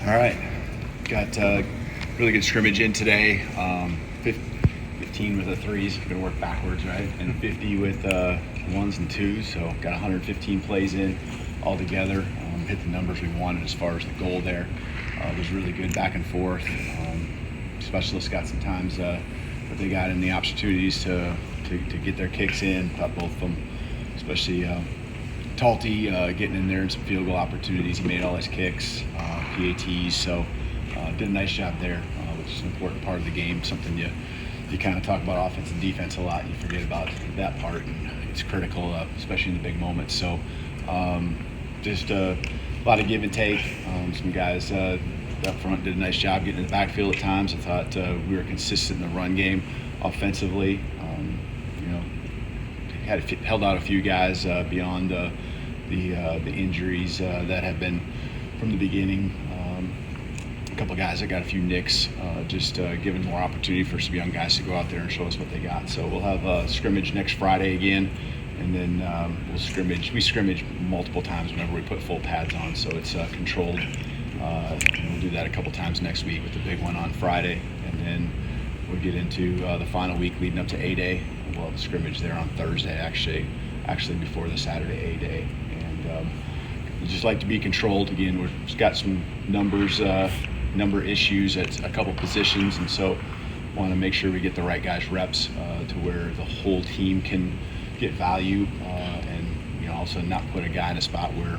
All right, got really good scrimmage in today. 15 with the threes, gonna work backwards, right? And 50 with ones and twos, so got 115 plays in all together. Hit the numbers we wanted as far as the goal there. It was really good back and forth. Specialists got some times that they got in the opportunities to get their kicks in. Thought both of them, especially Talty getting in there in some field goal opportunities. He made all his kicks, PATs, so did a nice job there, which is an important part of the game. Something you kind of talk about offense and defense a lot. You forget about that part, and it's critical, especially in the big moments. So just a lot of give and take. Some guys up front did a nice job getting in the backfield at times. I thought we were consistent in the run game offensively. Held out a few guys beyond the injuries that have been from the beginning. A couple of guys that got a few nicks, just giving more opportunity for some young guys to go out there and show us what they got. So we'll have a scrimmage next Friday again, and then we'll scrimmage. We scrimmage multiple times whenever we put full pads on, so it's controlled. We'll do that a couple times next week with the big one on Friday, and then we'll get into the final week leading up to A-Day. We'll have a scrimmage there on Thursday, actually before the Saturday A-Day. And we just like to be controlled. Again, we've got some number issues at a couple positions, and so want to make sure we get the right guys reps to where the whole team can get value, and also not put a guy in a spot where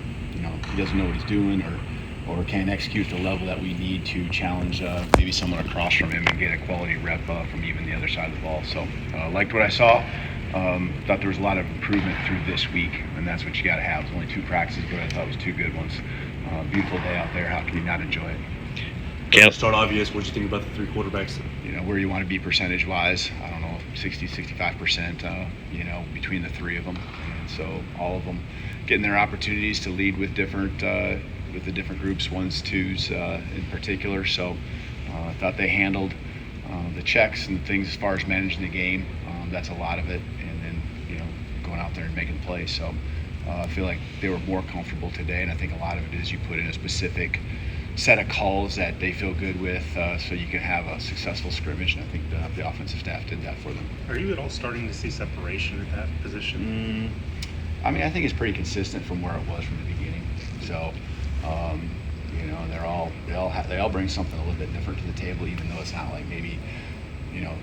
he doesn't know what he's doing or can't execute the level that we need to challenge maybe someone across from him and get a quality rep from even the other side of the ball. So liked what I saw. Thought there was a lot of improvement through this week, and that's what you got to have. It was only 2 practices, but I thought it was 2 good ones. Beautiful day out there. How can you not enjoy it? To start obvious, what do you think about the 3 quarterbacks? Where you want to be percentage-wise. I don't know, 60, 65%, between the 3 of them. And so all of them getting their opportunities to lead with with the different groups, ones, twos in particular. So I thought they handled the checks and things as far as managing the game. That's a lot of it. And then, going out there and making plays. So I feel like they were more comfortable today, and I think a lot of it is you put in a specific set of calls that they feel good with, so you can have a successful scrimmage, and I think the offensive staff did that for them. Are you at all starting to see separation at that position? I think it's pretty consistent from where it was from the beginning. So, they all bring something a little bit different to the table, even though it's not like maybe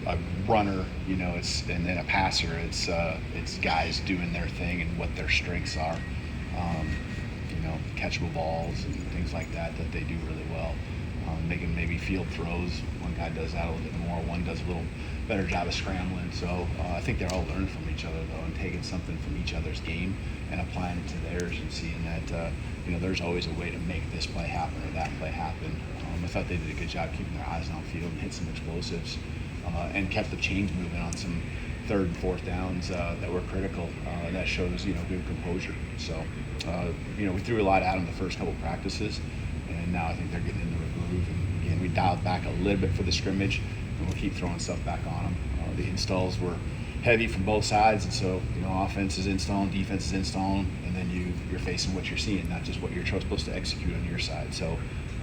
a runner, and then a passer. It's guys doing their thing and what their strengths are. Catchable balls and things like that they do really well. They can maybe field throws. One guy does that a little bit more. One does a little better job of scrambling. So I think they're all learning from each other, though, and taking something from each other's game and applying it to theirs, and seeing that there's always a way to make this play happen or that play happen. I thought they did a good job keeping their eyes downfield and hit some explosives, and kept the chains moving on some 3rd and 4th downs that were critical. That shows good composure. So we threw a lot at them the first couple practices, and now I think they're getting into the groove. And again, we dialed back a little bit for the scrimmage, and we'll keep throwing stuff back on them. The installs were heavy from both sides, and so offense is installing, defense is installing, and then you're facing what you're seeing, not just what you're supposed to execute on your side. So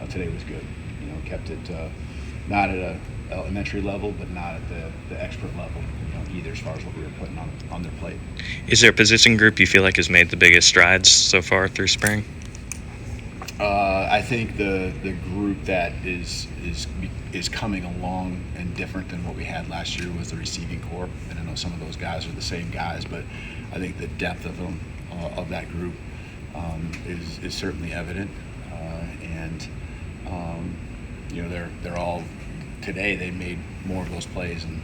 today was good. Kept it not at a elementary level, but not at the expert level either, as far as what we were putting on their plate. Is there a position group you feel like has made the biggest strides so far through spring? I think the group that is coming along and different than what we had last year was the receiving corps. And I know some of those guys are the same guys, but I think the depth of them of that group is certainly evident. They're all today. They made more of those plays and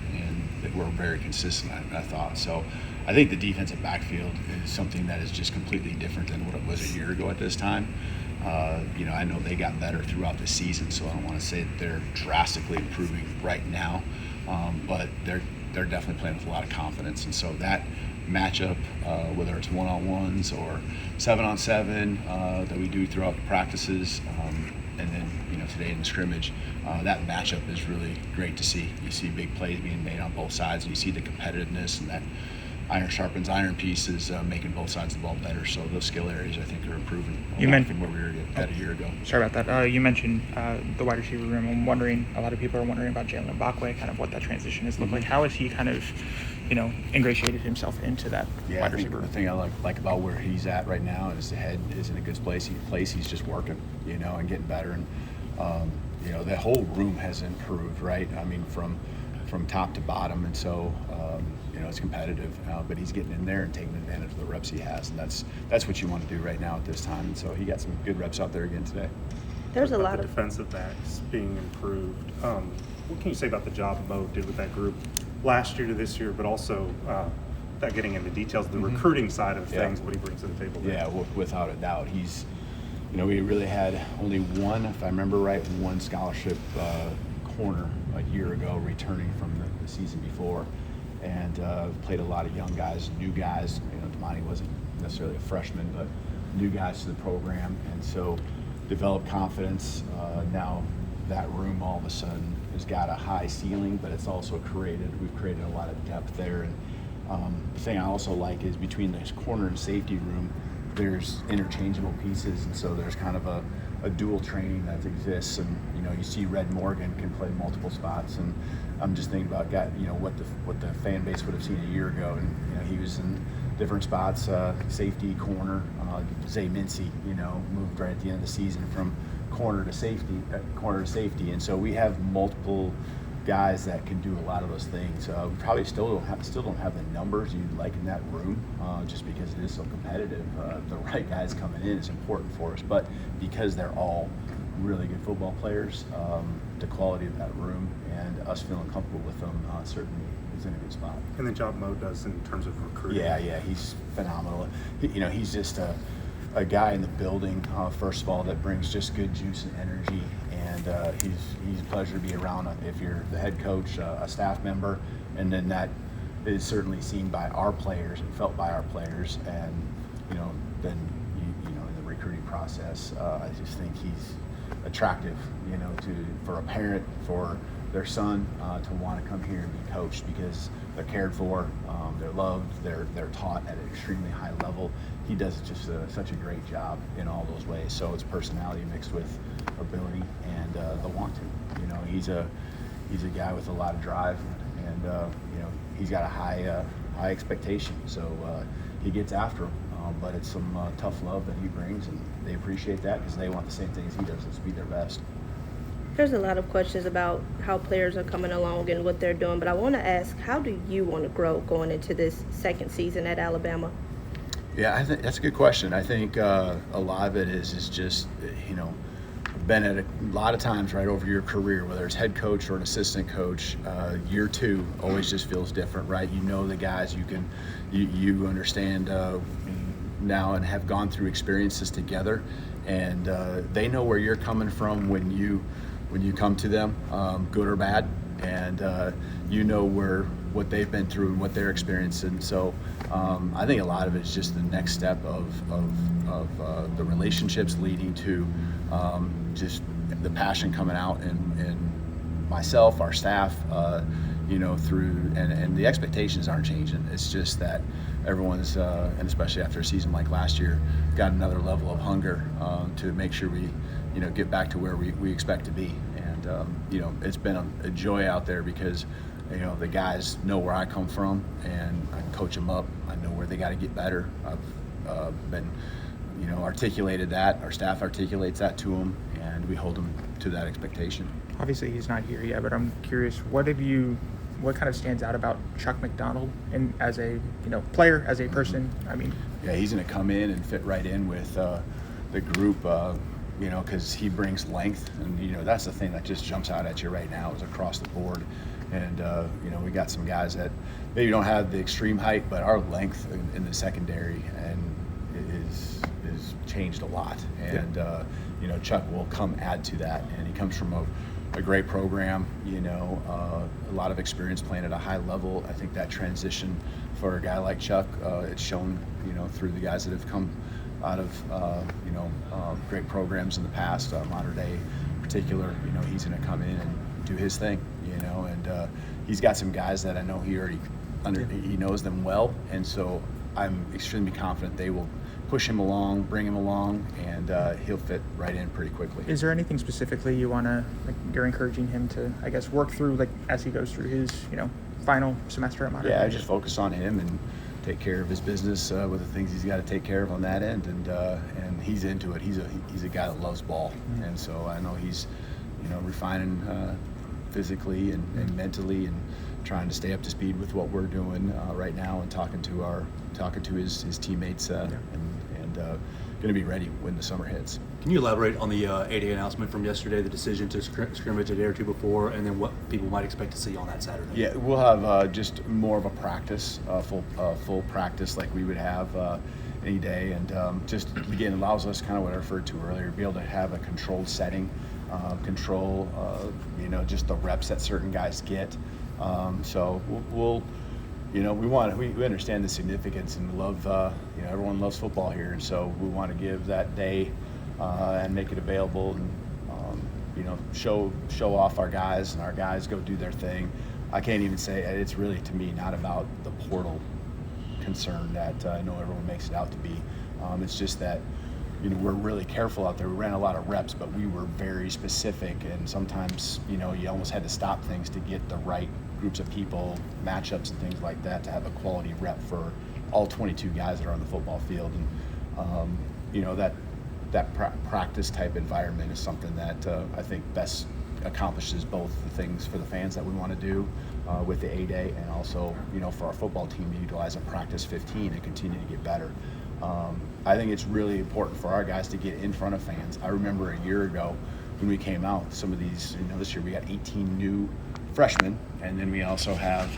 they were very consistent, I thought. So I think the defensive backfield is something that is just completely different than what it was a year ago at this time. I know they got better throughout the season, so I don't want to say that they're drastically improving right now, but they're definitely playing with a lot of confidence. And so that matchup, whether it's one-on-ones or 7-on-7 that we do throughout the practices, and then today in the scrimmage, that matchup is really great to see. You see big plays being made on both sides, and you see the competitiveness and that iron sharpens iron piece is making both sides of the ball better. So those skill areas I think are improving You mentioned from where we were at a year ago. Sorry about that. You mentioned the wide receiver room. I'm wondering, a lot of people are wondering about Jaylen Mbakwe, kind of what that transition has looked like. How has he kind of, ingratiated himself into that Yeah, wide I think receiver the room? thing I like about where he's at right now is the head is in a good place. He's just working, and getting better. And the whole room has improved, right? I mean, from top to bottom, and so it's competitive. But he's getting in there and taking advantage of the reps he has, and that's what you want to do right now at this time. And so he got some good reps out there again today. There's a About lot the of defensive backs being improved. What can you say about the job Mo did with that group last year to this year, but also without getting into details, the recruiting side of things, what he brings to the table there? Yeah, without a doubt. He's, we really had only one, if I remember right, one scholarship corner a year ago returning from the season before, and played a lot of young guys, new guys. Damani wasn't necessarily a freshman, but new guys to the program, and so developed confidence. Now that room all of a sudden has got a high ceiling, but it's also we've created a lot of depth there. And the thing I also like is between this corner and safety room, there's interchangeable pieces, and so there's kind of a dual training that exists. And you see Red Morgan can play multiple spots, and I'm just thinking about what the fan base would have seen a year ago, and he was in different spots, safety, corner. Zay Mincy, moved right at the end of the season from corner to safety, and so we have multiple guys that can do a lot of those things. We probably still don't have the numbers you'd like in that room, just because it is so competitive. The right guys coming in is important for us, but because they're all really good football players, the quality of that room and us feeling comfortable with them certainly is in a good spot. And the job Mo does in terms of recruiting. Yeah, he's phenomenal. He's just a guy in the building, first of all, that brings just good juice and energy, and he's a pleasure to be around if you're the head coach, a staff member, and then that is certainly seen by our players and felt by our players, and then in the recruiting process, I just think he's attractive, for a parent, for their son to want to come here and be coached, because they're cared for, they're loved, they're taught at an extremely high level. He does just such a great job in all those ways. So it's personality mixed with ability and the want to. He's a guy with a lot of drive, and he's got a high expectation. So he gets after them. But it's some tough love that he brings, and they appreciate that because they want the same thing as he does, is to be their best. There's a lot of questions about how players are coming along and what they're doing, but I want to ask, how do you want to grow going into this second season at Alabama? Yeah, I think that's a good question. I think a lot of it is just, been at a lot of times right over your career, whether it's head coach or an assistant coach, year two always just feels different, right? The guys, you understand now and have gone through experiences together, and they know where you're coming from when you come to them, good or bad, and what they've been through and what they're experiencing. So I think a lot of it is just the next step of the relationships leading to just the passion coming out in myself, our staff, through, and the expectations aren't changing. It's just that everyone's, and especially after a season like last year, got another level of hunger to make sure we, get back to where we expect to be. And, it's been a joy out there because, the guys know where I come from, and I can coach them up. I know where they got to get better. I've been, articulated that. Our staff articulates that to them, and we hold them to that expectation. Obviously, he's not here yet, but I'm curious, what kind of stands out about Chuck McDonald and as a player, as a person? I mean, yeah, he's going to come in and fit right in with the group, because he brings length, and that's the thing that just jumps out at you right now is across the board. And we got some guys that maybe don't have the extreme height, but our length in the secondary and is changed a lot. And Chuck will come add to that, and he comes from a great program, a lot of experience playing at a high level. I think that transition for a guy like Chuck, it's shown, through the guys that have come out of, great programs in the past, Modern Day in particular. He's going to come in and do his thing, and he's got some guys that I know he already he knows them well, and so I'm extremely confident they will push him along, bring him along, and he'll fit right in pretty quickly. Is there anything specifically you want to, like, you're encouraging him to, I guess, work through, like, as he goes through his, final semester at Modern? Yeah, just focus on him and take care of his business with the things he's got to take care of on that end, and he's into it. He's a guy that loves ball, and so I know he's refining physically and mentally and trying to stay up to speed with what we're doing right now and talking to his teammates and going to be ready when the summer hits. Can you elaborate on the 8A announcement from yesterday, the decision to scrimmage a day or two before, and then what people might expect to see on that Saturday? Yeah, we'll have just more of a practice, full practice like we would have any day, and just again allows us, kind of what I referred to earlier, to be able to have a controlled setting, control just the reps that certain guys get. So we'll we understand the significance and love, everyone loves football here, and so we want to give that day and make it available and show off our guys, and our guys go do their thing. I can't even say it's really, to me, not about the portal concern that I know everyone makes it out to be. It's just that we're really careful out there. We ran a lot of reps, but we were very specific, and sometimes you almost had to stop things to get the right groups of people, matchups and things like that, to have a quality rep for all 22 guys that are on the football field. And that practice type environment is something that I think best accomplishes both the things for the fans that we want to do with the A-Day, and also for our football team to utilize a practice 15 and continue to get better. I think it's really important for our guys to get in front of fans. I remember a year ago when we came out, some of these, this year we got 18 new freshmen, and then we also have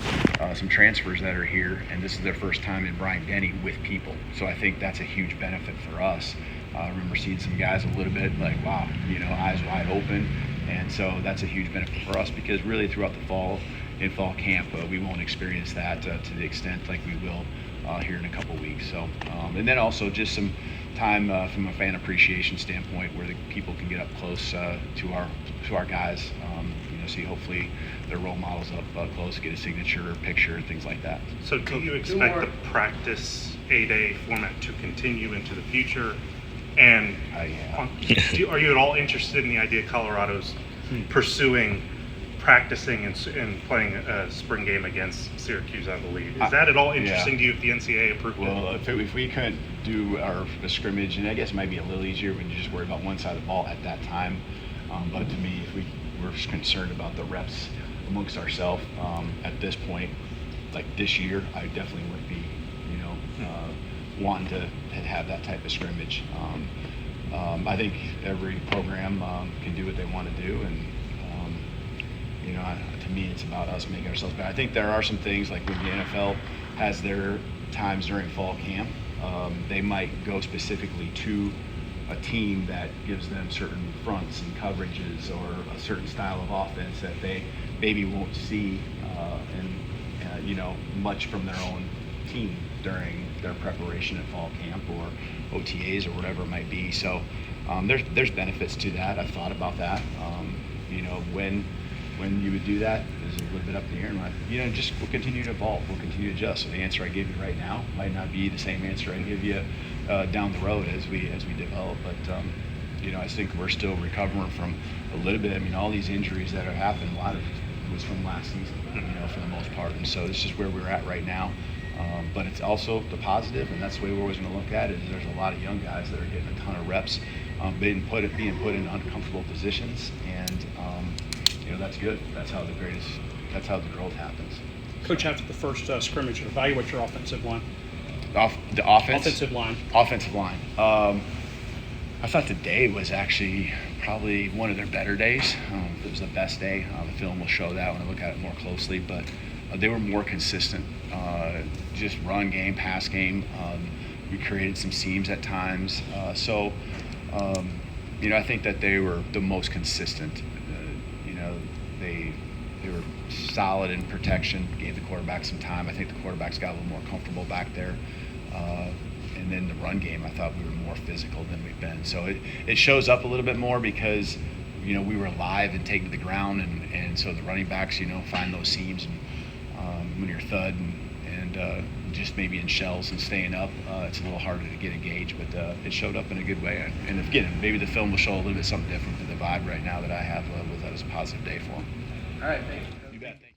some transfers that are here, and this is their first time in Bryant-Denny with people. So I think that's a huge benefit for us. I remember seeing some guys a little bit like, wow, eyes wide open, and so that's a huge benefit for us, because really throughout the fall camp, we won't experience that to the extent like we will here in a couple weeks. So, and then also just some time from a fan appreciation standpoint, where the people can get up close to our guys. See hopefully their role models up close, get a signature, picture, things like that. So do you expect the practice 8A format to continue into the future? And are you at all interested in the idea Colorado's pursuing practicing and playing a spring game against Syracuse, I believe? Is that at all interesting to you if the NCAA approved it? Well, if we couldn't do a scrimmage, and I guess it might be a little easier when you just worry about one side of the ball at that time. But to me, if we're concerned about the reps amongst ourselves at this point, like this year, I definitely would be, wanting to have that type of scrimmage. I think every program can do what they want to do, and to me, it's about us making ourselves better. I think there are some things, like when the NFL has their times during fall camp, they might go specifically to a team that gives them certain fronts and coverages, or a certain style of offense that they maybe won't see much from their own team during their preparation at fall camp or OTAs or whatever it might be. So there's benefits to that. I've thought about that. When you would do that is a little bit up in the air. And we'll continue to evolve. We'll continue to adjust. So the answer I give you right now might not be the same answer I give you down the road as we develop. But I think we're still recovering from a little bit. I mean, all these injuries that have happened, a lot of it was from last season, for the most part. And so this is where we're at right now. But it's also the positive, and that's the way we're always going to look at it. Is there's a lot of young guys that are getting a ton of reps, being put in uncomfortable positions, and that's good. That's how the growth happens. Coach, after the first scrimmage, evaluate your offensive line. The offense? Offensive line. Offensive line. I thought today was actually probably one of their better days. It was the best day. The film will show that when I look at it more closely, but they were more consistent. Just run game, pass game. We created some seams at times. I think that they were the most consistent. They were solid in protection, gave the quarterback some time. I think the quarterbacks got a little more comfortable back there. And then the run game, I thought we were more physical than we've been. So it shows up a little bit more because, we were live and taking to the ground. And so the running backs, find those seams. And when you're thud and and just maybe in shells and staying up, it's a little harder to get a gauge. But it showed up in a good way. And again, maybe the film will show a little bit something different. But the vibe right now that I have with that is a positive day for him. All right, thank you. You bet.